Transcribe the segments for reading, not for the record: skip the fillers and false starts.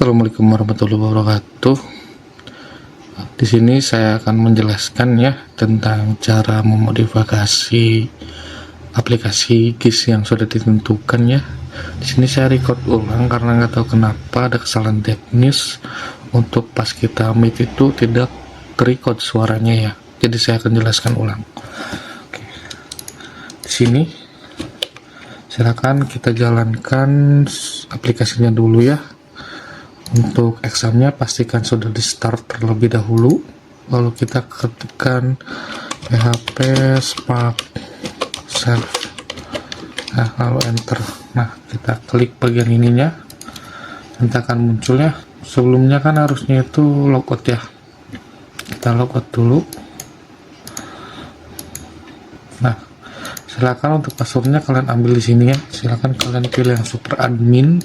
Assalamualaikum warahmatullahi wabarakatuh. Di sini saya akan menjelaskan ya tentang cara memodifikasi aplikasi GIS yang sudah ditentukan ya. Di sini saya record ulang karena nggak tahu kenapa ada kesalahan teknis untuk pas kita meet itu tidak record suaranya ya. Jadi saya akan jelaskan ulang. Oke. Di sini silakan kita jalankan aplikasinya dulu ya. Untuk examnya pastikan sudah di start terlebih dahulu, lalu kita ketikkan php spark self, nah lalu enter. Nah kita klik bagian ininya, nanti akan muncul ya. Sebelumnya kan harusnya itu logout ya, kita logout dulu. Nah silakan untuk passwordnya kalian ambil di sini ya, silakan kalian pilih yang super admin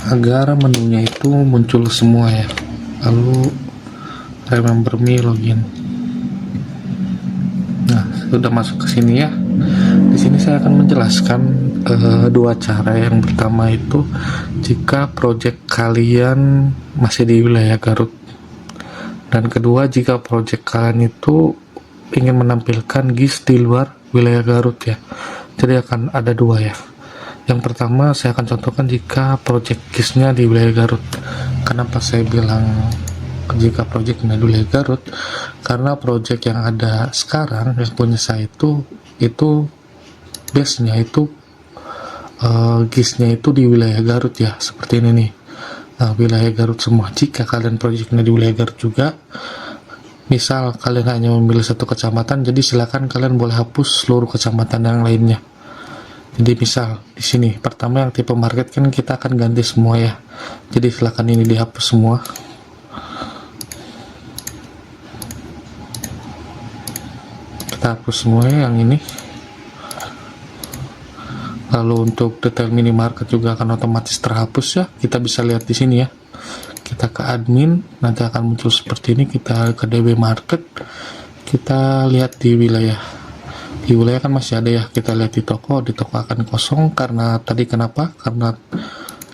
agar menunya itu muncul semua ya. Lalu remember me login. Nah sudah masuk ke sini ya. Di sini saya akan menjelaskan dua cara. Yang pertama itu jika project kalian masih di wilayah Garut, dan kedua jika project kalian itu ingin menampilkan GIS di luar wilayah Garut ya. Jadi akan ada dua ya. Yang pertama saya akan contohkan jika project GIS-nya di wilayah Garut. Kenapa saya bilang jika project-nya di wilayah Garut? Karena project yang ada sekarang yang punya saya itu base-nya itu GIS-nya itu di wilayah Garut ya, seperti ini nih. Nah, wilayah Garut semua. Jika kalian project-nya di wilayah Garut juga, misal kalian hanya memilih satu kecamatan, jadi silakan kalian boleh hapus seluruh kecamatan yang lainnya. Jadi misal di sini pertama yang tipe market kan kita akan ganti semua ya. Jadi silakan ini dihapus semua. Kita hapus semua ya yang ini. Lalu untuk detail minimarket juga akan otomatis terhapus ya. Kita bisa lihat di sini ya. Kita ke admin, nanti akan muncul seperti ini. Kita ke DB market. Kita lihat di wilayah. Di wilayah kan masih ada ya, kita lihat di toko akan kosong karena tadi kenapa? Karena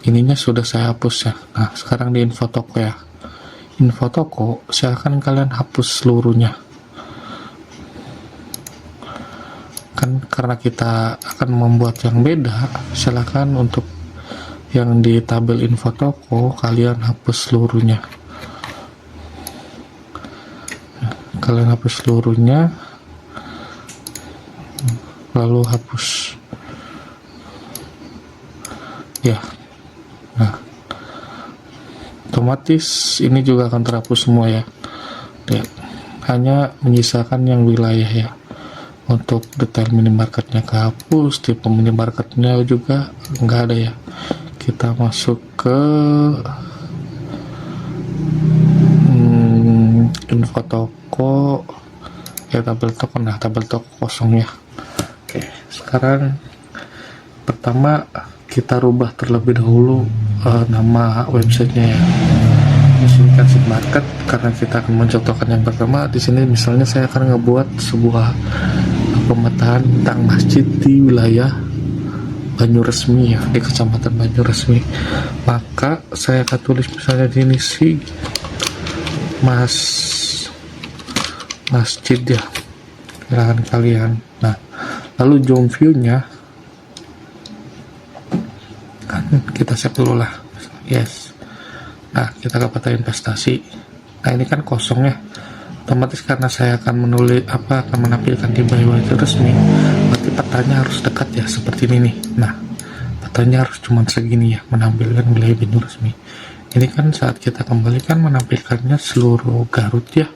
ininya sudah saya hapus ya. Nah sekarang di info toko ya, info toko silahkan kalian hapus seluruhnya kan, karena kita akan membuat yang beda. Silahkan untuk yang di tabel info toko kalian hapus seluruhnya, kalian hapus seluruhnya lalu hapus ya. Nah otomatis ini juga akan terhapus semua ya. Hanya menyisakan yang wilayah ya. Untuk detail minimarketnya kehapus, tipe minimarketnya juga nggak ada ya. Kita masuk ke info toko ya, tabel toko. Nah tabel toko kosong ya. Oke, sekarang pertama kita rubah terlebih dahulu nama websitenya ya. Ini kan market karena kita akan mencontohkan yang pertama. Di sini misalnya saya akan ngebuat sebuah pemetaan tentang masjid di wilayah Banyuresmi ya, di kecamatan Banyuresmi. Maka saya akan tulis misalnya di sini sih masjid ya, silahkan kalian. Nah lalu zoom view-nya kan kita save dulu lah, yes. Nah kita ke peta investasi. Nah ini kan kosong ya, otomatis karena saya akan akan menampilkan di wilayah resmi, berarti petanya harus dekat ya, seperti ini nih. Nah petanya harus cuma segini ya, menampilkan wilayah Banyuresmi resmi. Ini kan saat kita kembalikan menampilkannya seluruh Garut ya,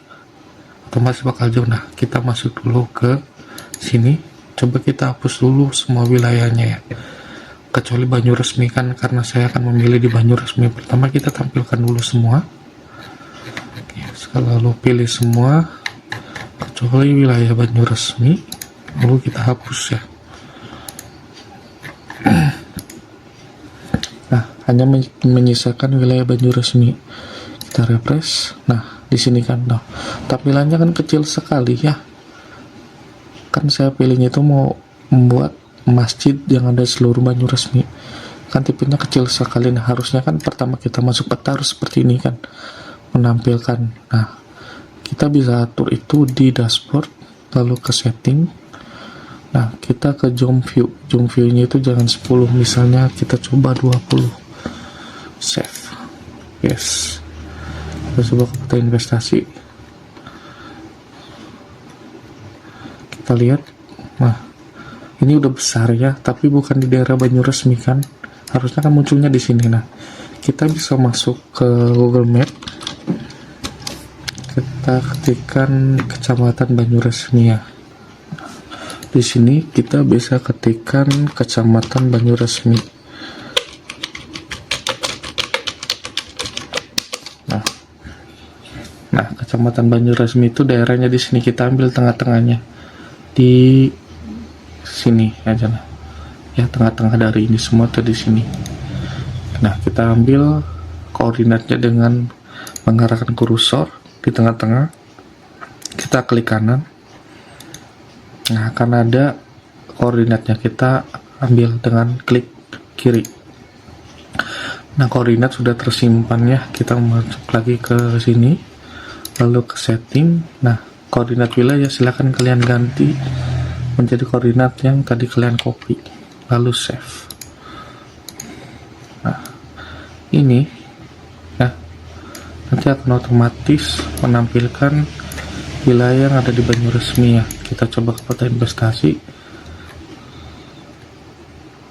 otomatis bakal jauh. Nah kita masuk dulu ke sini. Coba kita hapus dulu semua wilayahnya ya, kecuali Banyuresmi kan, karena saya akan memilih di Banyuresmi. Pertama kita tampilkan dulu semua. Oke, lalu pilih semua kecuali wilayah Banyuresmi, lalu kita hapus ya. Nah hanya menyisakan wilayah Banyuresmi. Kita refresh. Nah di sini kan, nah tampilannya kan kecil sekali ya. Kan saya pilihnya itu mau membuat masjid yang ada seluruh Banyuresmi. kan tipenya kecil sekali. Nah, harusnya kan pertama kita masuk peta harus seperti ini kan, menampilkan. Nah, kita bisa atur itu di dashboard, lalu ke setting. Nah, kita ke zoom view-nya itu jangan 10, misalnya kita coba 20. Save. Yes. Kita coba ke peta investasi. Kita lihat. Nah, ini udah besar ya, tapi bukan di daerah Banyuresmi kan. Harusnya kan munculnya di sini. Nah, kita bisa masuk ke Google Map. Kita ketikkan Kecamatan Banyuresmi ya. Di sini kita bisa ketikkan Kecamatan Banyuresmi. Nah, Kecamatan Banyuresmi itu daerahnya di sini, kita ambil tengah-tengahnya. Di sini aja lah. Ya, tengah-tengah dari ini semua tuh di sini. Nah, kita ambil koordinatnya dengan mengarahkan kursor di tengah-tengah. Kita klik kanan. Nah, akan ada koordinatnya, kita ambil dengan klik kiri. Nah, koordinat sudah tersimpan ya. Kita masuk lagi ke sini, lalu ke setting. Nah, koordinat wilayah silahkan kalian ganti menjadi koordinat yang tadi kalian copy, lalu save. Nah, ini ya, nanti akan otomatis menampilkan wilayah yang ada di Banyuresmi ya. Kita coba ke peta investasi.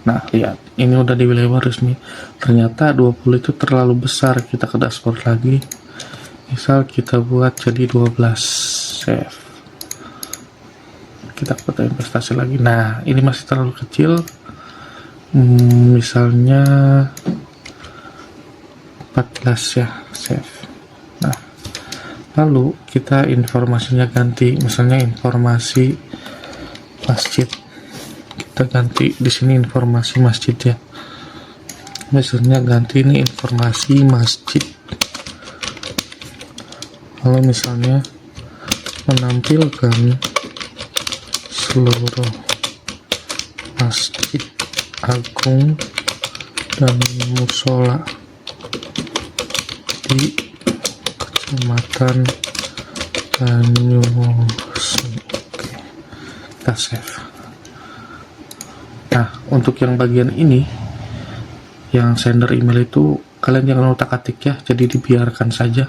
Nah, lihat, ini udah di wilayah Banyuresmi. Ternyata 20 itu terlalu besar. Kita ke dashboard lagi, misal kita buat jadi 12. Save. Kita ke peta investasi lagi. Nah, ini masih terlalu kecil. Misalnya 14 ya. Save. Nah, lalu kita informasinya ganti, misalnya informasi masjid. Kita ganti di sini informasi masjid ya. Misalnya ganti ini informasi masjid. Lalu misalnya menampilkan seluruh masjid agung dan musola di Kecamatan Banyuresmi. Oke, kita save. Nah, untuk yang bagian ini, yang sender email itu kalian jangan otak-atik ya, jadi dibiarkan saja.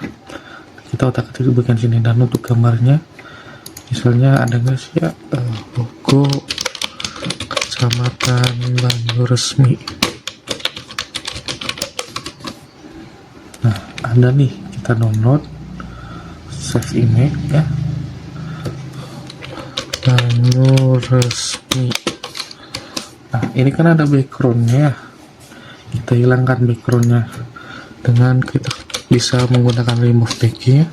Kita otak-atik di bagian sini. Dan untuk gambarnya, misalnya ada nggak sih ya logo Kecamatan Banyuresmi. Nah, ada nih, kita download, save image ya, Banyuresmi. Nah, ini kan ada backgroundnya, kita hilangkan backgroundnya dengan kita bisa menggunakan remove page ya.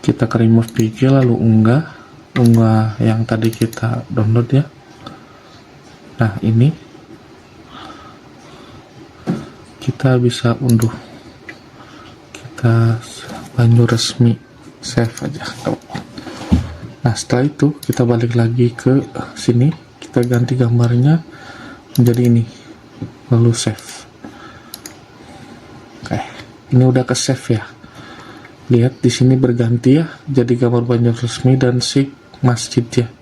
Kita ke remove page lalu unggah yang tadi kita download ya. Nah, ini kita bisa unduh, kita Banyuresmi, save aja. Nah, setelah itu kita balik lagi ke sini, kita ganti gambarnya menjadi ini, lalu save. Oke, ini udah ke save ya. Lihat di sini berganti ya, jadi gambar Banyuresmi dan si masjid ya.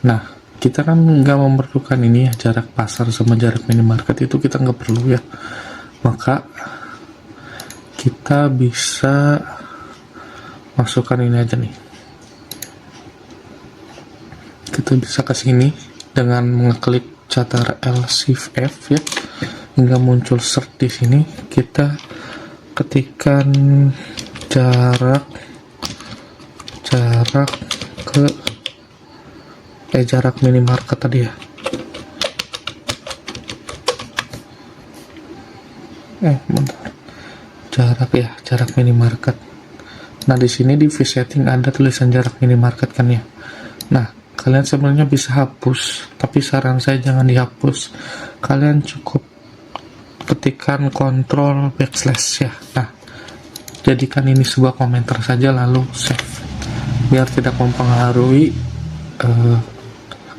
Nah, kita kan nggak memerlukan ini ya, jarak pasar sama jarak minimarket itu kita nggak perlu ya. Maka kita bisa masukkan ini aja nih. Kita bisa ke sini dengan mengklik Ctrl Shift F ya, hingga muncul search di sini. Kita ketikkan jarak ke jarak minimarket tadi ya. Bentar. Jarak minimarket. Nah, di sini di view setting ada tulisan jarak minimarket kan ya. Nah, kalian sebenarnya bisa hapus, tapi saran saya jangan dihapus. Kalian cukup ketikkan Ctrl / ya. Nah, jadikan ini sebuah komentar saja lalu save, biar tidak mempengaruhi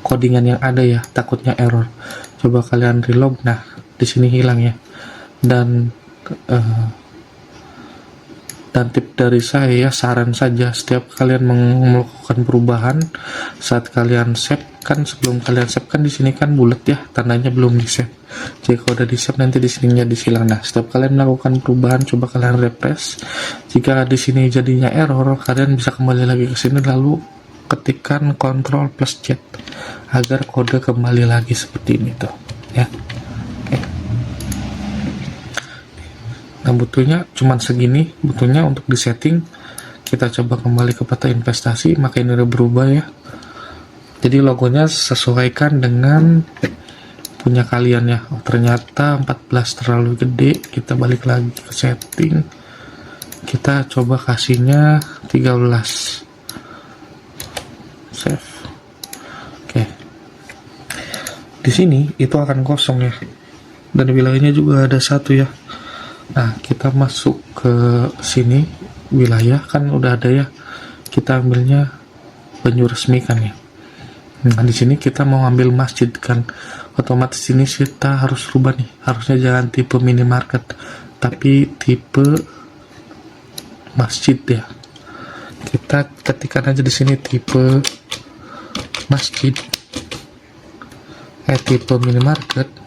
codingan yang ada ya, takutnya error. Coba kalian relog, nah di sini hilang ya. Dan tip dari saya, saran saja, setiap kalian melakukan perubahan, saat kalian save kan, sebelum kalian save kan di sini kan bulat ya, tandanya belum di save. Jadi kalau udah di save nanti di sininya disilang. Nah, setiap kalian melakukan perubahan, coba kalian refresh. Jika di sini jadinya error, kalian bisa kembali lagi ke sini, lalu ketikkan Ctrl plus Z agar kode kembali lagi seperti ini tuh ya. Nah, butuhnya cuman segini, butuhnya untuk di setting. Kita coba kembali ke peta investasi, maka ini udah berubah ya. Jadi logonya sesuaikan dengan punya kalian ya. Oh, ternyata 14 terlalu gede. Kita balik lagi ke setting, kita coba kasihnya 13, save. Oke, di sini itu akan kosong ya, dan wilayahnya juga ada satu ya. Nah, kita masuk ke sini, wilayah kan udah ada ya, kita ambilnya penyu resmikan ya. Nah, di sini kita mau ambil masjid kan, otomatis ini kita harus rubah nih, harusnya jangan tipe minimarket tapi tipe masjid ya. Kita ketikkan aja di sini tipe masjid, tipe minimarket.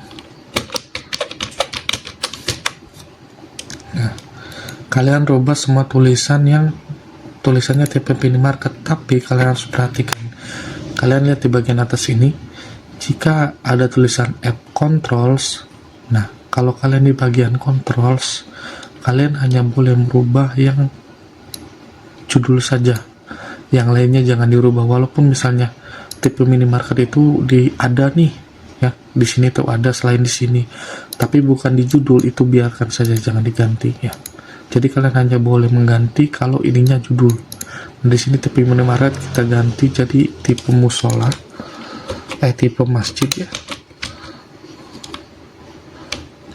Kalian rubah semua tulisan yang tulisannya tipe minimarket, tapi kalian harus perhatikan. Kalian lihat di bagian atas ini, jika ada tulisan app controls, nah kalau kalian di bagian controls, kalian hanya boleh merubah yang judul saja, yang lainnya jangan dirubah. Walaupun misalnya tipe minimarket itu ada nih ya, di sini tuh ada selain di sini, tapi bukan di judul, itu biarkan saja, jangan diganti ya. Jadi kalian hanya boleh mengganti kalau ininya judul. Nah, di sini tipe minimarket kita ganti jadi tipe musola, tipe masjid ya.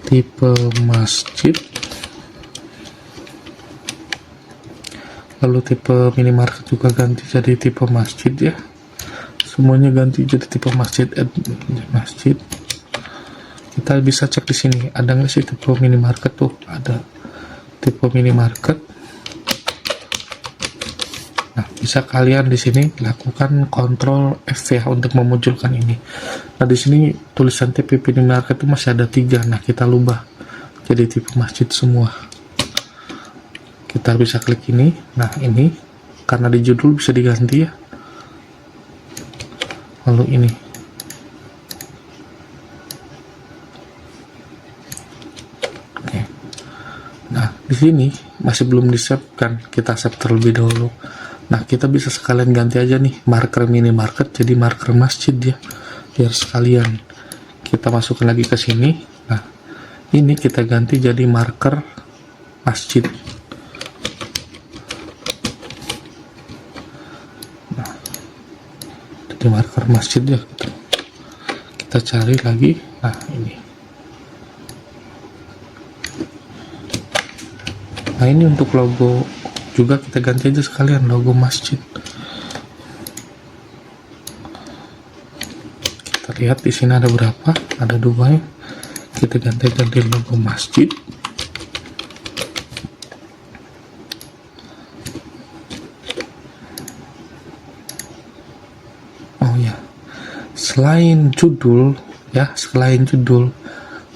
Tipe masjid. Lalu tipe minimarket juga ganti jadi tipe masjid ya. Semuanya ganti jadi tipe masjid, masjid. Kita bisa cek di sini, ada nggak sih tipe minimarket tuh? Ada. Tipe minimarket. Nah, bisa kalian di sini lakukan Ctrl F ya untuk memunculkan ini. Nah, di sini tulisan tipe minimarket itu masih ada 3. Nah, kita ubah jadi tipe masjid semua. Kita bisa klik ini. Nah, ini karena di judul bisa diganti ya. Lalu ini. Di sini masih belum di-save kan, kita save terlebih dahulu. Nah, kita bisa sekalian ganti aja nih marker minimarket jadi marker masjid ya, biar sekalian. Kita masukkan lagi ke sini. Nah, ini kita ganti jadi marker masjid. Nah, jadi marker masjid ya. Kita cari lagi. Nah, ini. Nah, ini untuk logo juga kita ganti aja sekalian, logo masjid. Kita lihat di sini ada berapa? Ada 2 ya. Kita ganti jadi logo masjid. Oh ya, selain judul ya, selain judul,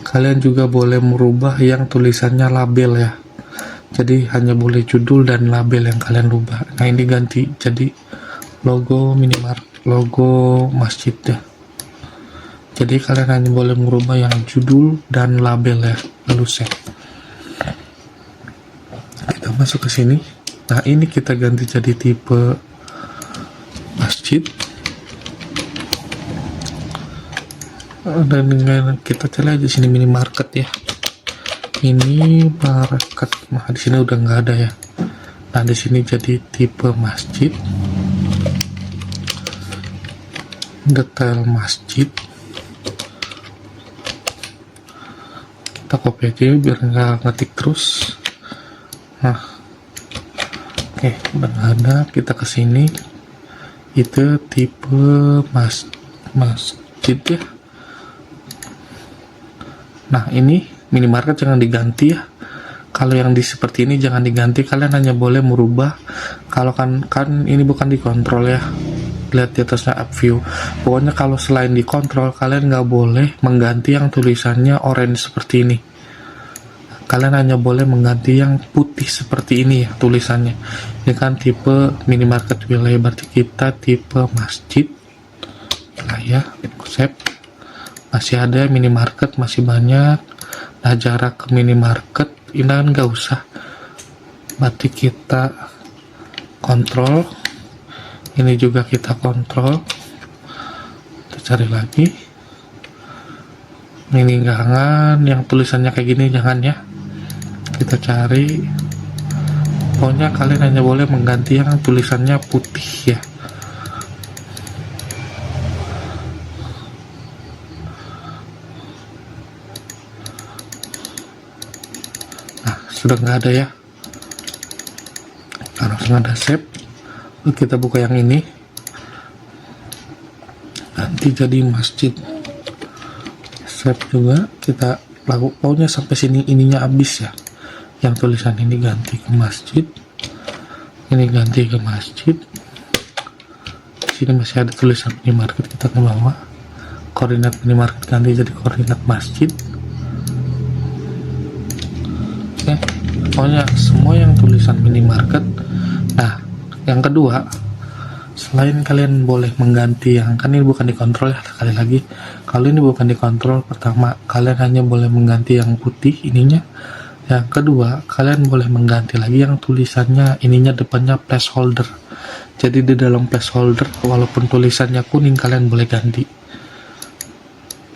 kalian juga boleh merubah yang tulisannya label ya. Jadi hanya boleh judul dan label yang kalian rubah. Nah, ini ganti jadi logo minimarket, logo masjid ya. Jadi kalian hanya boleh merubah yang judul dan label ya, lalu save. Kita masuk ke sini. Nah, ini kita ganti jadi tipe masjid. Dan dengan kita cari aja sini minimarket ya. Ini market. Nah, di sini udah nggak ada ya. Nah, di sini jadi tipe masjid, detail masjid. Kita copy aja biar nggak ngetik terus. Nah, udah nggak ada. Kita ke sini, itu tipe masjid ya. Nah ini minimarket jangan diganti ya. Kalau yang di seperti ini jangan diganti, kalian hanya boleh merubah. Kalau kan ini bukan dikontrol ya, lihat di atasnya up view. Pokoknya kalau selain dikontrol, kalian nggak boleh mengganti yang tulisannya orange seperti ini. Kalian hanya boleh mengganti yang putih seperti ini ya tulisannya. Ini kan tipe minimarket wilayah, berarti kita tipe masjid wilayah konsep. Masih ada minimarket, masih banyak. Nah jarak ke minimarket ini kan nggak usah, berarti kita kontrol. Ini juga kita kontrol. Kita cari lagi. Ini jangan yang tulisannya kayak gini, jangan ya. Kita cari. Pokoknya kalian hanya boleh mengganti yang tulisannya putih ya. Nah sudah nggak ada ya. Langsung ada save. Kita buka yang ini, ganti jadi masjid. Save juga, kita lakukan pokoknya sampai sini ininya habis ya. Yang tulisan ini ganti ke masjid, ini ganti ke masjid. Di sini masih ada tulisan minimarket, kita ke bawah. Koordinat minimarket ganti jadi koordinat masjid. Oke, pokoknya semua yang tulisan minimarket. Nah yang kedua, selain kalian boleh mengganti yang kan ini bukan dikontrol ya, sekali lagi kalau ini bukan dikontrol, pertama kalian hanya boleh mengganti yang putih ininya. Yang kedua, kalian boleh mengganti lagi yang tulisannya ininya depannya placeholder. Jadi di dalam placeholder walaupun tulisannya kuning kalian boleh ganti.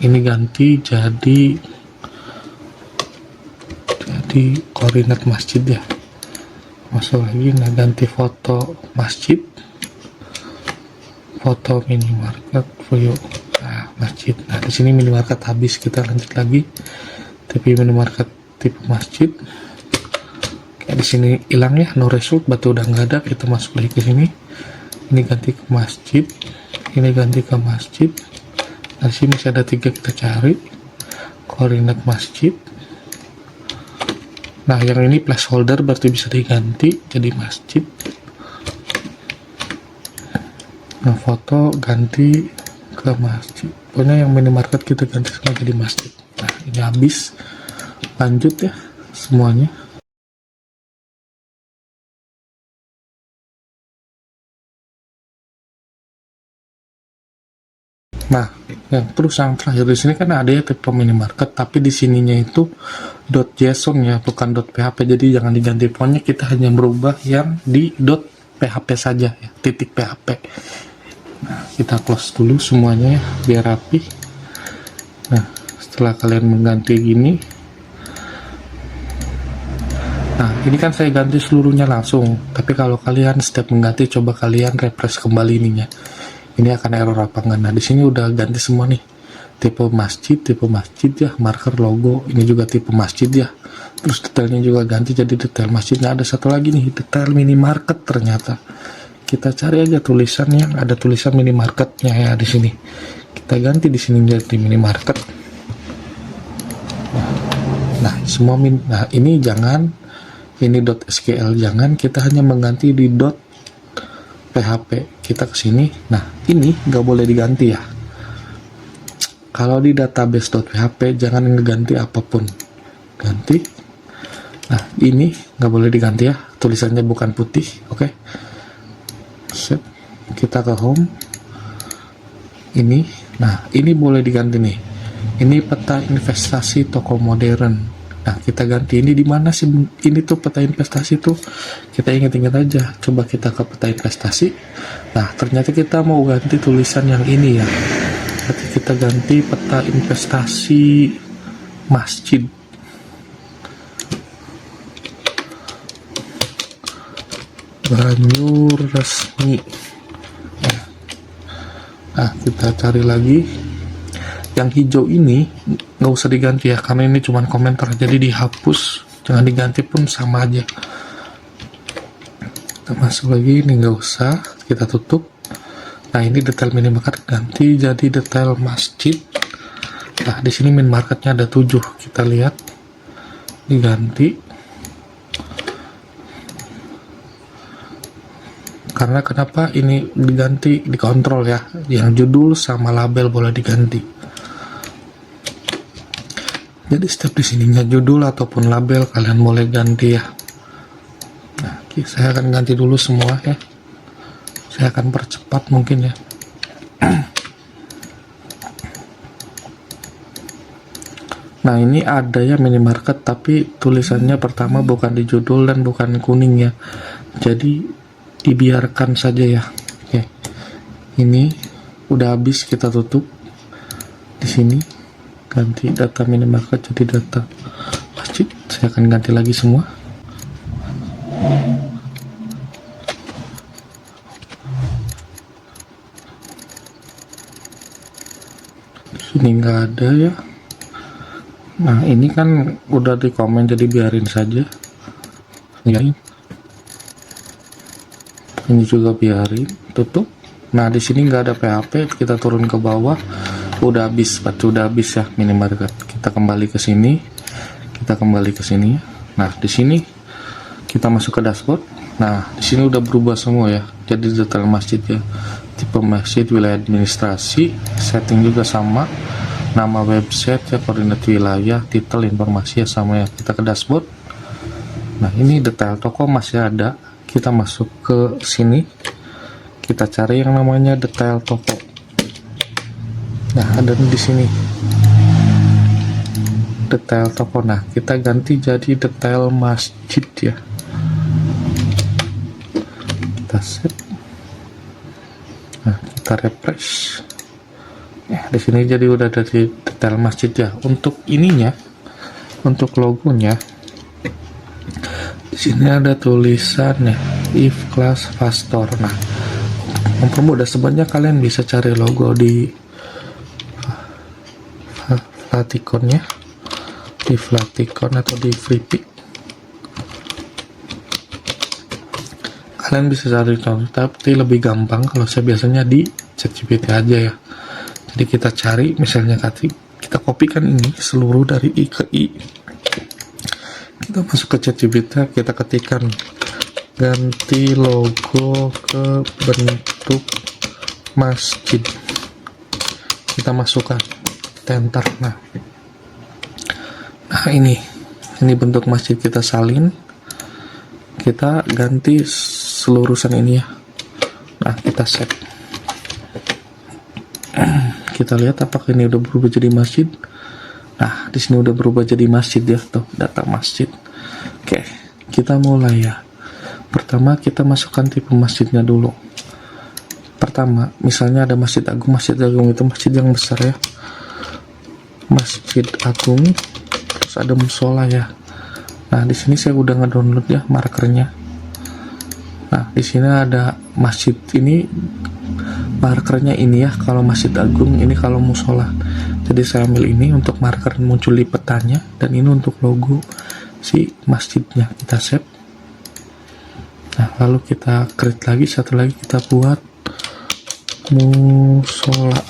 Ini ganti jadi koordinat masjid ya. Masuk lagi, nah ganti foto masjid, foto minimarket view. Nah masjid, nah di sini minimarket habis, kita lanjut lagi tipe minimarket tipe masjid. Kayak di sini hilang ya, no result, batu udah nggak ada. Kita masuk lagi ke sini, ini ganti ke masjid, ini ganti ke masjid. Nah sini masih ada 3, kita cari koordinat masjid. Nah yang ini placeholder berarti bisa diganti jadi masjid. Nah foto ganti ke masjid. Pokoknya yang minimarket kita ganti semua jadi masjid. Nah ini habis. Lanjut ya semuanya. Nah, yang terus yang terakhir di sini kan ada ya tipe minimarket, tapi di sininya itu .json ya, bukan .php. Jadi jangan diganti, pokoknya kita hanya merubah yang di .php saja ya, titik .php. Nah, kita close dulu semuanya ya, biar rapi. Nah, setelah kalian mengganti gini, nah ini kan saya ganti seluruhnya langsung. Tapi kalau kalian step mengganti, coba kalian refresh kembali ininya. Ini akan error apa enggak. Nah di sini udah ganti semua nih, tipe masjid ya, marker logo ini juga tipe masjid ya, terus detailnya juga ganti jadi detail masjidnya. Ada satu lagi nih, detail minimarket. Ternyata kita cari aja tulisan yang ada tulisan minimarketnya ya di sini, kita ganti di sini jadi minimarket. Nah semua nah ini jangan, ini .sql jangan, kita hanya mengganti di .php. Kita ke sini, nah ini nggak boleh diganti ya. Kalau di database.php jangan ngeganti apapun, ganti. Nah ini nggak boleh diganti ya, tulisannya bukan putih. Oke, set, kita ke home. Ini, nah ini boleh diganti nih. Ini peta investasi toko modern. Nah kita ganti ini di mana sih ini tuh peta investasi tuh, kita ingat-ingat aja. Coba kita ke peta investasi. Nah ternyata kita mau ganti tulisan yang ini ya. Berarti kita ganti peta investasi masjid. Banyur resmi. Nah kita cari lagi. Yang hijau ini nggak usah diganti ya, karena ini cuma komentar, jadi dihapus. Jangan diganti pun sama aja. Kita masuk lagi, ini nggak usah, kita tutup. Nah, ini detail minimarket ganti jadi detail masjid. Nah, di sini minimarketnya ada 7, kita lihat diganti. Karena kenapa ini diganti, dikontrol ya, yang judul sama label boleh diganti. Jadi step di sininya judul ataupun label kalian boleh ganti ya. Nah, saya akan ganti dulu semua ya. Saya akan percepat mungkin ya. Nah, ini ada ya minimarket, tapi tulisannya pertama bukan di judul dan bukan kuning ya. Jadi dibiarkan saja ya. Oke. Ini udah habis, kita tutup. Di sini ganti data minimarket jadi data masjid. Saya akan ganti lagi semua. Ini nggak ada ya. Nah, ini kan udah di komen, jadi biarin saja ya. Ini juga biarin, tutup. Nah, di sini nggak ada PHP, kita turun ke bawah. Udah habis, udah habis ya minimarket. Kita kembali ke sini, Nah, di sini kita masuk ke dashboard. Nah, di sini udah berubah semua ya. Jadi detail masjid ya, tipe masjid, wilayah administrasi, setting juga sama, nama website ya, koordinat wilayah, titel, informasi ya sama ya. Kita ke dashboard. Nah, ini detail toko masih ada. Kita masuk ke sini, kita cari yang namanya detail toko. Nah, ada di sini detail toko. Nah, kita ganti jadi detail masjid ya. Kita save. Nah, kita refresh. Ya, di sini jadi udah dari detail masjid ya. Untuk ininya, untuk logonya, di sini ada tulisan ya, if class pastor. Nah, mempermudah sebenarnya kalian bisa cari logo di Flaticonnya, di Flaticon atau di Freepik. Kalian bisa cari contoh, tapi lebih gampang kalau saya biasanya di ChatGPT aja ya. Jadi kita cari, misalnya kita kopikan ini seluruh dari I ke I. Kita masuk ke ChatGPT, kita ketikkan ganti logo ke bentuk masjid. Kita masukkan, enter. Nah, ini bentuk masjid, kita salin, kita ganti seluruhan ini ya. Nah, kita save. Kita lihat apakah ini udah berubah jadi masjid. Nah, di sini udah berubah jadi masjid ya, tuh data masjid. Oke, kita mulai ya. Pertama kita masukkan tipe masjidnya dulu. Pertama, misalnya ada Masjid Agung itu masjid yang besar ya. Masjid Agung, terus ada musola ya. Nah, di sini saya udah ngedownload ya markernya. Nah, di sini ada masjid ini, markernya ini ya kalau Masjid Agung, ini kalau musola. Jadi saya ambil ini untuk marker muncul di petanya, dan ini untuk logo si masjidnya. Kita save. Nah, lalu kita create lagi, satu lagi kita buat musola.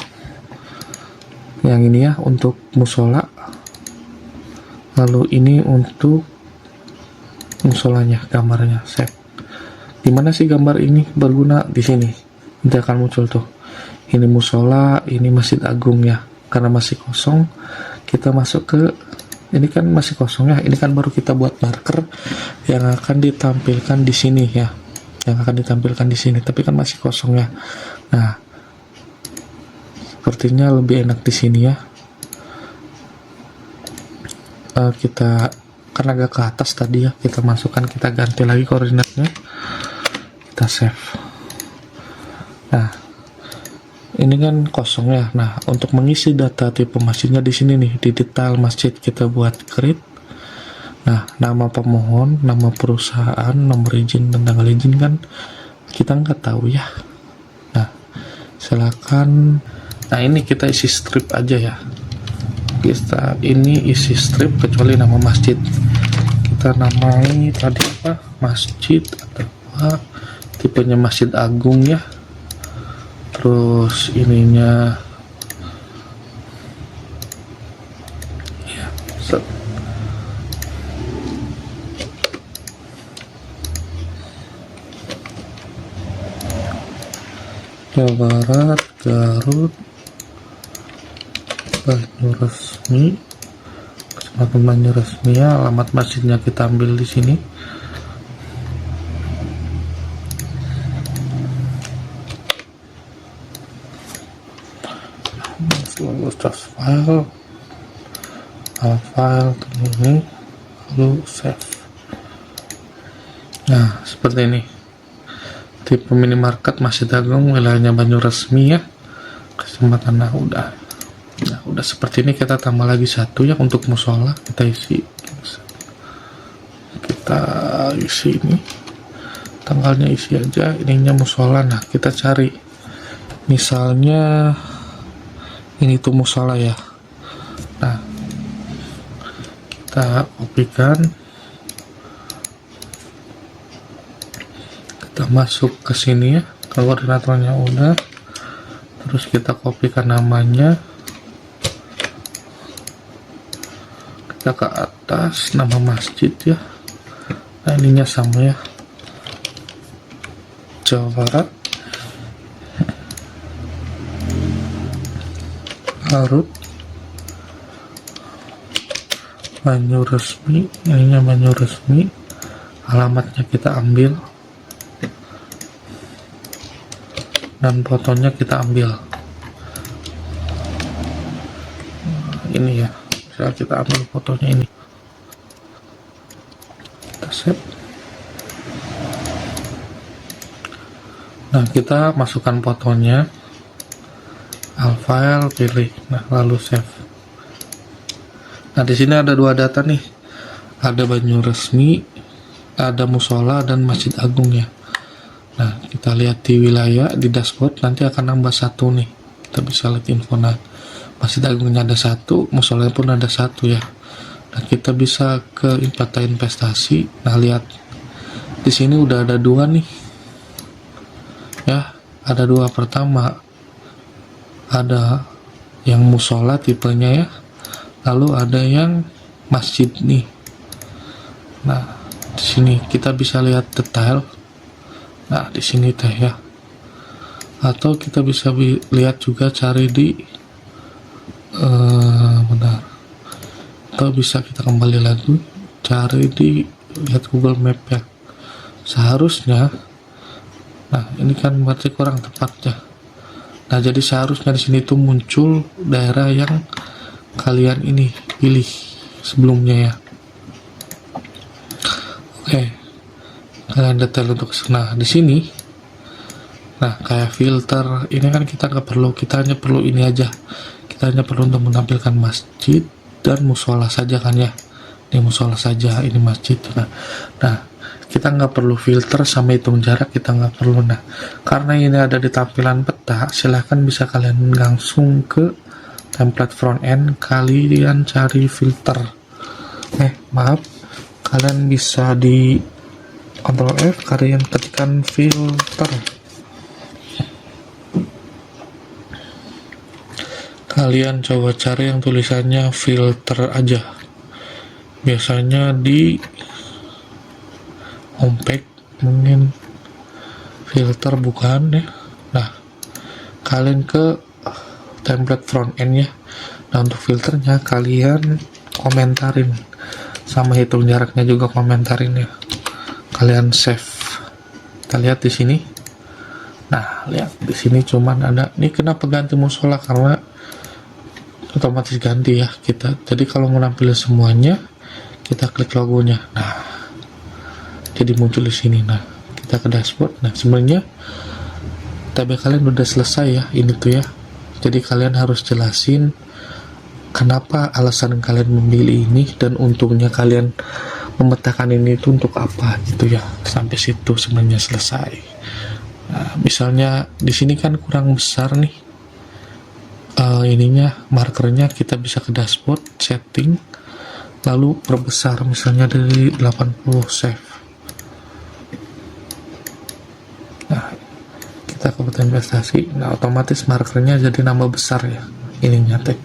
Yang ini ya untuk musola. Lalu ini untuk musolanya, gambarnya save. Dimana sih gambar ini berguna? Di sini nanti akan muncul tuh, ini musola, ini Masjid Agung ya. Karena masih kosong, kita masuk ke ini, kan masih kosong ya, ini kan baru kita buat marker yang akan ditampilkan di sini ya, tapi kan masih kosong ya. Nah, sepertinya lebih enak di sini ya. Kita kan agak ke atas tadi ya, kita masukkan, kita ganti lagi koordinatnya, kita save. Nah, ini kan kosong ya. Nah, untuk mengisi data tipe masjidnya di sini nih, di detail masjid kita buat create. Nah, nama pemohon, nama perusahaan, nomor izin dan tanggal izin kan kita nggak tahu ya. Nah, silakan. Nah, ini kita isi strip aja ya. Kita ini isi strip kecuali nama masjid. Kita namai tadi apa? Masjid atau apa? Tipenya Masjid Agung ya. terus ininya ya, set. Jawa Barat, Garut, Banyuresmi, Kecamatan Banyuresmi ya, alamat masjidnya kita ambil di sini. Lalu charge file, ini, lalu save. Nah, seperti ini. Tipe minimarket Masjid Agung, wilayahnya Banyuresmi ya, Kecamatan. Nah udah seperti ini. Kita tambah lagi satu ya untuk musola, kita isi ini tanggalnya, isi aja ininya musola. Nah kita cari misalnya ini tuh musola ya. Nah kita kopikan, kita masuk ke sini ya, koordinatornya udah, terus kita kopikan namanya, kita ke atas nama masjid ya. Nah ininya sama ya, Jawa Barat, Garut, Banyuresmi, ininya Banyuresmi, alamatnya kita ambil dan fotonya kita ambil. Ini ya, misalnya kita ambil fotonya ini, kita save. Nah kita masukkan fotonya, file, pilih, nah lalu save. Nah di sini ada dua data nih, ada Banyuresmi, ada musola dan Masjid Agung ya. Nah kita lihat di wilayah, di dashboard nanti akan nambah satu nih, kita bisa lihat info. Nah Masjid Agungnya ada satu, musolanya pun ada satu ya. Nah kita bisa ke data investasi. Nah lihat di sini udah ada dua nih ya, ada dua. Pertama ada yang musola tipenya ya, lalu ada yang masjid nih. Nah di sini kita bisa lihat detail. Nah di sini teh ya, atau kita bisa lihat juga, cari di benar, atau bisa kita kembali lagi cari di lihat Google Map ya seharusnya. Nah ini kan berarti kurang tepat ya. Nah jadi seharusnya di sini tuh muncul daerah yang kalian ini pilih sebelumnya ya. Oke, kalian detail untuk nah di sini. Nah kayak filter ini kan kita nggak perlu, kita hanya perlu ini aja, kita hanya perlu untuk menampilkan masjid dan musola saja kan ya. Ini musola saja, ini masjid. Nah kita nggak perlu filter sama hitung jarak, kita nggak perlu. Nah karena ini ada di tampilan peta, silahkan bisa kalian langsung ke template front end, kalian cari filter. Maaf, kalian bisa di Ctrl F, kalian ketikkan filter, kalian coba cari yang tulisannya filter aja. Biasanya di homepage mungkin filter bukan ya. Nah kalian ke template front end ya. Nah untuk filternya kalian komentarin sama hitung jaraknya juga komentarin ya, kalian save. Kita lihat di sini. Nah lihat di sini cuman ada ini, kenapa ganti musola, karena otomatis ganti ya kita. Jadi kalau mau nampilin semuanya kita klik logonya. Nah jadi muncul di sini. Nah kita ke dashboard. Nah sebenarnya tab kalian udah selesai ya ini tuh ya. Jadi kalian harus jelasin kenapa alasan kalian memilih ini dan untungnya kalian memetakan ini itu untuk apa gitu ya. Sampai situ sebenarnya selesai. Nah, misalnya di sini kan kurang besar nih ininya, markernya, kita bisa ke dashboard, setting, lalu perbesar misalnya dari 80, save. Nah kita ke atau investasi. Nah, otomatis markernya jadi nambah besar ya, ininya teh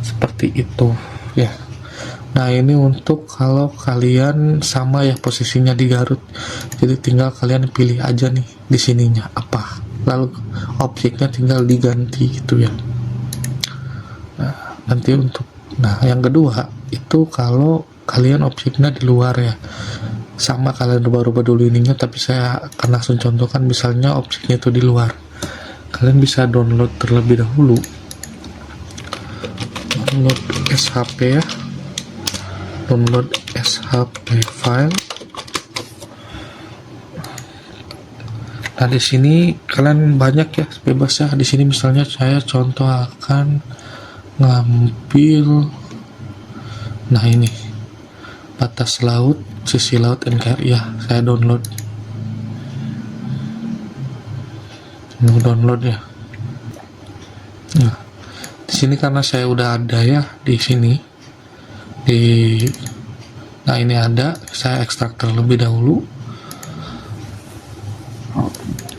seperti itu ya. Nah, ini untuk kalau kalian sama ya posisinya di Garut, jadi tinggal kalian pilih aja nih di sininya apa, lalu objeknya tinggal diganti gitu ya. Nah, nanti untuk yang kedua itu kalau kalian objeknya di luar ya, sama kalian rubah-rubah dulu ininya, tapi saya akan langsung contohkan. Misalnya objeknya itu di luar, kalian bisa download terlebih dahulu, download SHP ya, download SHP file. Nah, di sini kalian banyak ya, bebas ya. Di sini misalnya saya contoh akan ngambil, nah ini batas laut, sisi laut NKRI ya, saya download ya. Nah, di sini karena saya udah ada ya di sini nah ini ada, saya ekstrak terlebih dahulu.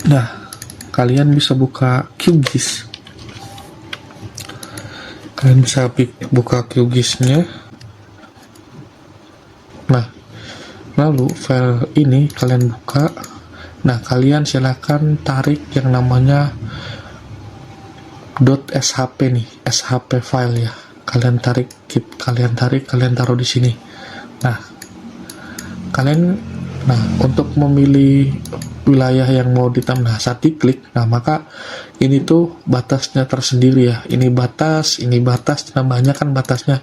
Nah, kalian bisa buka QGIS, buka QGIS-nya. Nah, lalu file ini kalian buka. Nah, kalian silakan tarik yang namanya .shp nih, SHP file ya. Kalian taruh di sini. Nah, untuk memilih wilayah yang mau ditambah, saat diklik, nah maka ini tuh batasnya tersendiri ya. Ini batas, tambahnya kan batasnya.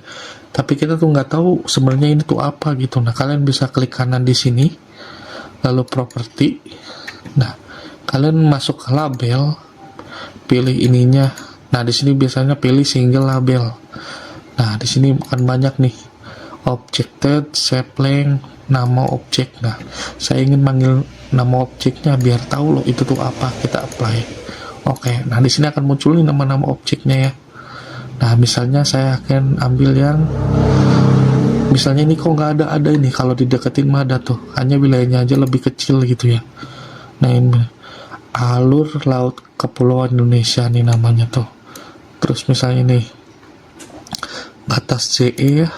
Tapi kita tuh nggak tahu sebenarnya ini tuh apa gitu. Nah, kalian bisa klik kanan di sini, lalu properti. Nah, kalian masuk ke label, pilih ininya. Nah, di sini biasanya pilih single label. Nah, di sini akan banyak nih, objected, shape length, nama objek. Nah, saya ingin manggil nama objeknya biar tahu loh itu tuh apa, kita apply. Oke, nah di sini akan muncul nih nama-nama objeknya ya. Nah, misalnya saya akan ambil yang misalnya ini kok nggak ada ini, kalau dideketin mah ada tuh, hanya wilayahnya aja lebih kecil gitu ya. Nah, ini alur laut kepulauan Indonesia nih namanya tuh. Terus misalnya ini batas CE ya,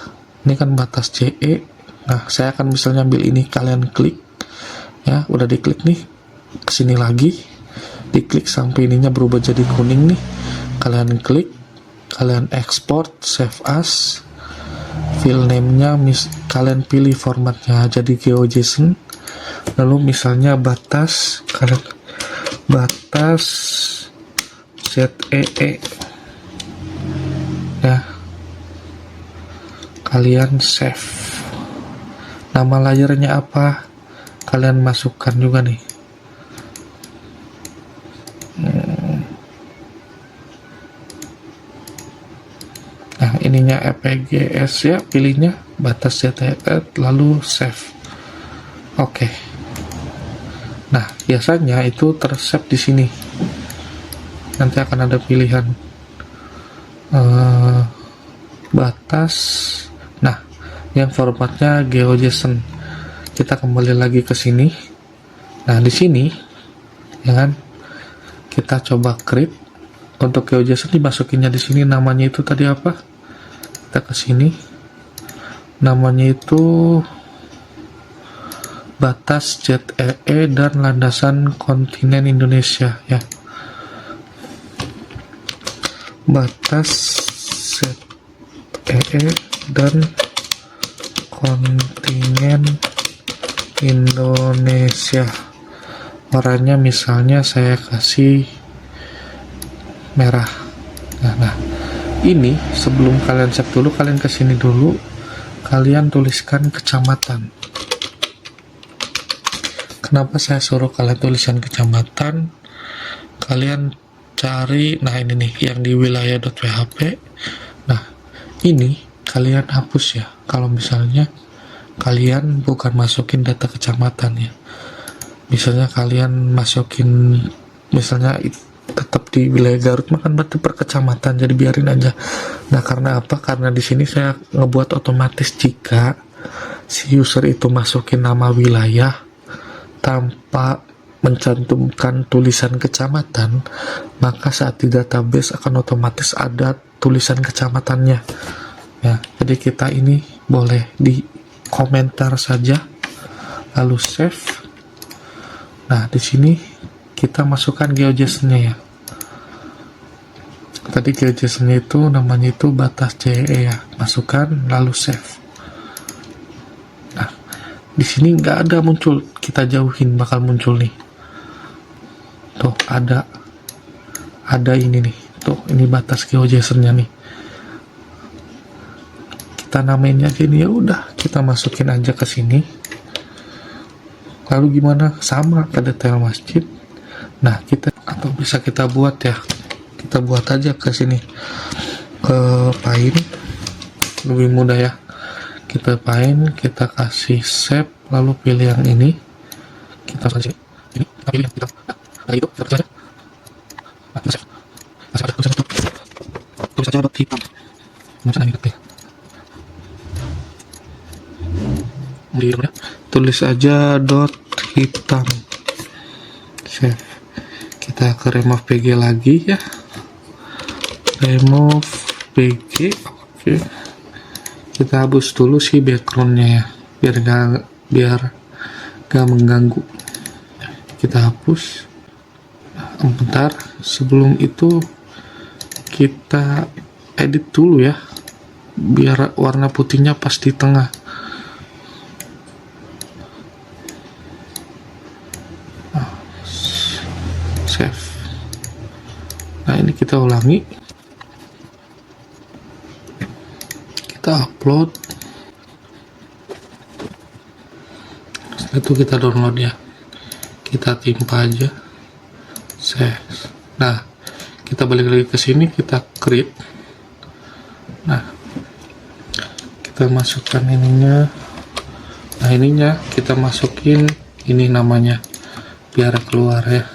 ini kan batas CE. Nah, saya akan misalnya ambil ini, kalian klik ya, udah diklik nih, kesini lagi diklik sampai ininya berubah jadi kuning nih, kalian klik, kalian export, save as, file name-nya kalian pilih formatnya jadi GeoJSON. Lalu misalnya batas, kalian batas ZEE ya, kalian save. Nama layarnya apa, kalian masukkan juga nih. Nah, ininya EPGS ya, pilihnya batas ZEE, lalu save. Oke. Nah, biasanya itu tersave di sini. Nanti akan ada pilihan batas. Nah, yang formatnya GeoJSON. Kita kembali lagi ke sini. Nah, di sini ya kan, kita coba create. Untuk GeoJSON dimasukinnya di sini, namanya itu tadi apa? Kita ke sini. Namanya itu batas ZEE dan landasan kontinen Indonesia ya. Batas ZEE dan kontinen Indonesia. Warnanya misalnya saya kasih merah. Nah, ini sebelum kalian save dulu, kalian kesini dulu, kalian tuliskan kecamatan. Kenapa saya suruh kalian tuliskan kecamatan? Kalian cari, nah ini nih yang di wilayah.php. Nah, ini kalian hapus ya kalau misalnya kalian bukan masukin data kecamatan ya. Misalnya kalian masukin, misalnya tetap di wilayah Garut, makan berarti per kecamatan, jadi biarin aja. Nah, karena apa? Karena di sini saya ngebuat otomatis jika si user itu masukin nama wilayah tanpa mencantumkan tulisan kecamatan, maka saat di database akan otomatis ada tulisan kecamatannya ya. Jadi kita ini boleh di komentar saja, lalu save. Nah, di sini kita masukkan GeoJSON-nya ya. Tadi GeoJSON-nya itu namanya itu batas CE ya, masukkan lalu save. Nah, di sini nggak ada muncul, kita jauhin, bakal muncul nih. Tuh ada ini nih, tuh ini batas GeoJSON-nya nih. Kita namainnya aja ini, ya udah kita masukin aja ke sini. Lalu gimana? Sama ke detail masjid. Nah, kita atau bisa kita buat ya. Kita buat aja ke sini, ke Paint, lebih mudah ya. Kita Paint, kita kasih save, lalu pilih yang ini. Kita saja ini, kita pilih yang kita. Nah itu kita saja. Tulis saja dot hitam. Macam ini ya. Tulis aja dot hitam. Save. Kita ke remove PG lagi ya. Remove PG. Oke. Kita hapus dulu si backgroundnya ya, biar gak mengganggu. Kita hapus. Bentar, sebelum itu kita edit dulu ya, biar warna putihnya pas di tengah. Save. Nah, ini kita ulangi, kita upload, setelah itu kita download ya, kita timpa aja, save. Nah, kita balik lagi ke sini, kita create. Nah, kita masukkan ininya. Nah, ininya kita masukin ini namanya biar keluar ya.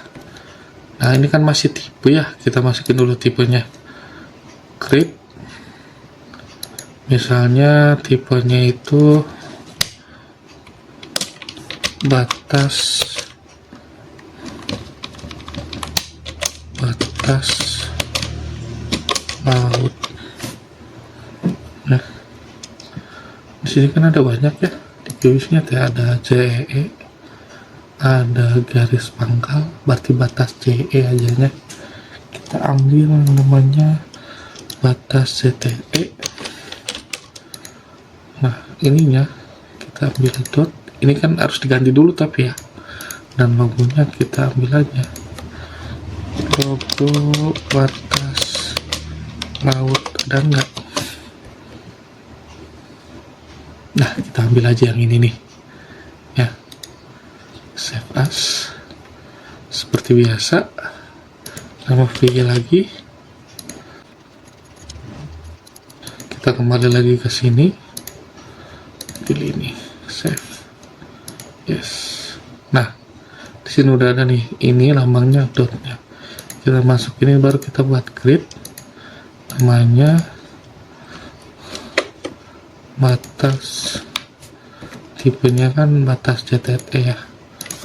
Nah, ini kan masih tipe ya, kita masukin dulu tipenya. Create. Misalnya tipenya itu batas laut. Nah, di sini kan ada banyak ya, di garisnya ada CE, ada garis pangkal, berarti batas CE aja nya. Kita ambil namanya batas CTE. Nah, ininya kita ambil dot, ini kan harus diganti dulu tapi ya, dan logonya kita ambil aja logo batas laut, ada enggak? Nah, kita ambil aja yang ini nih ya. Save as seperti biasa, nama PG lagi, kita kembali lagi ke sini, pilih ini, save, yes. Nah, di sini udah ada nih, ini lambangnya dotnya, kita masuk ini, baru kita buat create, namanya batas, tipenya kan batas CTE ya,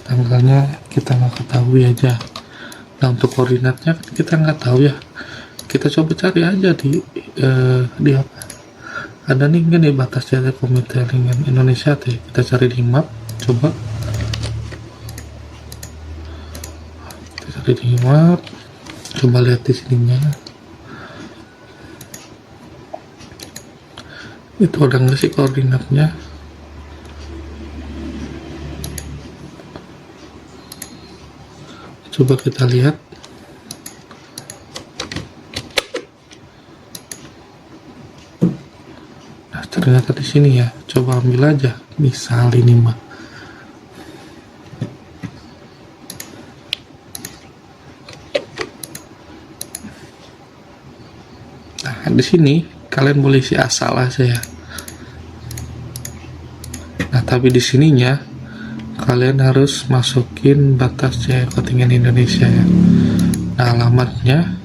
tanggalnya kita nggak ketahui aja. Nah, untuk koordinatnya kita nggak tahu ya, kita coba cari aja di apa, ada nih kan di batas CTE Komite Lingkungan Indonesia tuh, kita cari di map, coba kita cari di map, coba lihat di sininya itu udah nggak sih koordinatnya. Coba kita lihat. Nah, ternyata di sini ya. Coba ambil aja. Misal ini mah. Nah, di sini kalian boleh isi asal aja ya. Nah, tapi di sininya kalian harus masukin batas CE kontingen Indonesia ya. Nah, alamatnya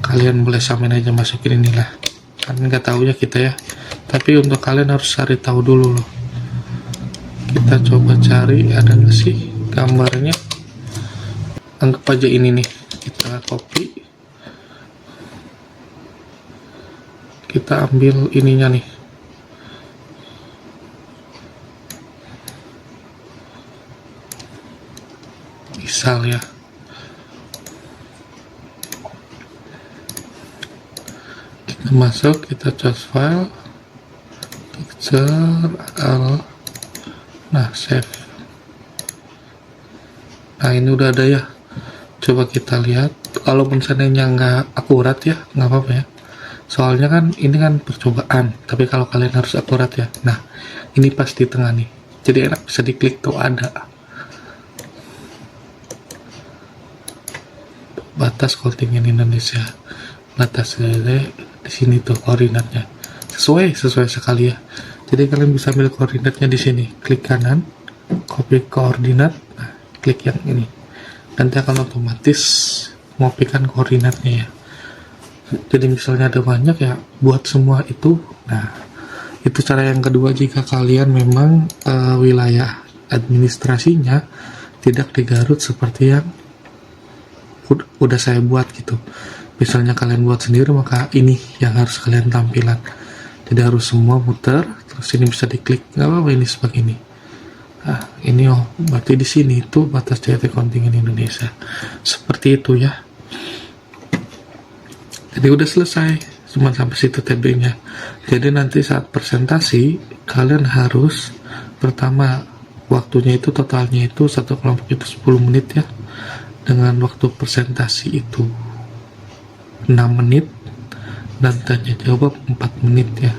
kalian boleh samain aja, masukin inilah, kan nggak tahu ya kita ya, tapi untuk kalian harus cari tahu dulu loh. Kita coba cari ada nggak sih gambarnya. Anggap aja ini nih, kita copy, kita ambil ininya nih, misal ya, kita masuk, kita choose file, picture, nah save. Nah ini udah ada ya, coba kita lihat. Kalaupun seandainya nggak akurat ya nggak apa-apa ya, soalnya kan ini kan percobaan, tapi kalau kalian harus akurat ya. Nah ini pas di tengah nih, jadi enak, bisa diklik tuh ada batas kontingen Indonesia, batas di sini tuh koordinatnya sesuai sekali ya. Jadi kalian bisa ambil koordinatnya di sini, klik kanan, copy koordinat, nah, klik yang ini, nanti akan otomatis ngopikan koordinatnya ya. Jadi misalnya ada banyak ya, buat semua itu. Nah itu cara yang kedua jika kalian memang wilayah administrasinya tidak di Garut seperti yang udah saya buat gitu. Misalnya kalian buat sendiri, maka ini yang harus kalian tampilan. Jadi harus semua muter, terus ini bisa diklik, nggak apa-apa ini sebagai ini. Nah ini berarti di sini itu batas CT kontingen Indonesia, seperti itu ya. Jadi udah selesai, cuma sampai situ tab-nya. Jadi nanti saat presentasi kalian harus pertama waktunya itu totalnya itu satu kelompok itu 10 menit ya, dengan waktu presentasi itu 6 menit dan tanya jawab 4 menit ya.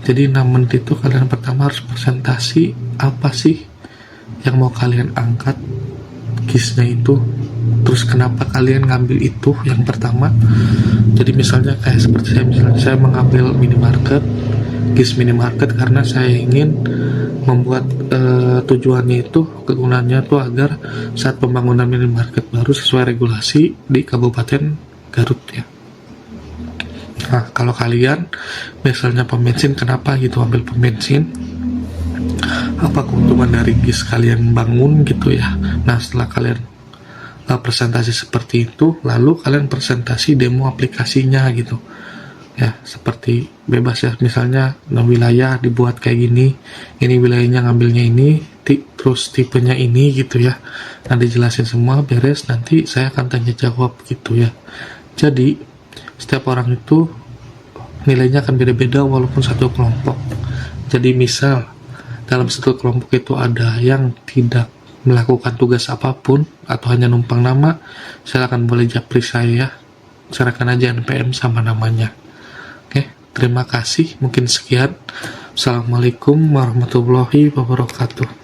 Jadi 6 menit itu kalian pertama harus presentasi apa sih yang mau kalian angkat, GIS-nya itu, terus kenapa kalian ngambil itu yang pertama. Jadi misalnya kayak seperti saya mengambil minimarket, GIS minimarket karena saya ingin membuat tujuannya itu, kegunaannya tuh agar saat pembangunan minimarket baru sesuai regulasi di Kabupaten Garut ya. Nah kalau kalian misalnya pembensin, kenapa gitu ambil pembensin, apa keuntungan dari GIS kalian bangun gitu ya. Nah setelah kalian presentasi seperti itu, lalu kalian presentasi demo aplikasinya gitu ya, seperti bebas ya. Misalnya wilayah dibuat kayak gini, ini wilayahnya ngambilnya ini, terus tipenya ini gitu ya. Nanti jelasin semua beres, nanti saya akan tanya jawab gitu ya. Jadi setiap orang itu nilainya akan beda-beda walaupun satu kelompok. Jadi misal dalam satu kelompok itu ada yang tidak melakukan tugas apapun atau hanya numpang nama, silakan boleh japri saya, serahkan aja NPM sama namanya. Oke, terima kasih, mungkin sekian. Assalamualaikum warahmatullahi wabarakatuh.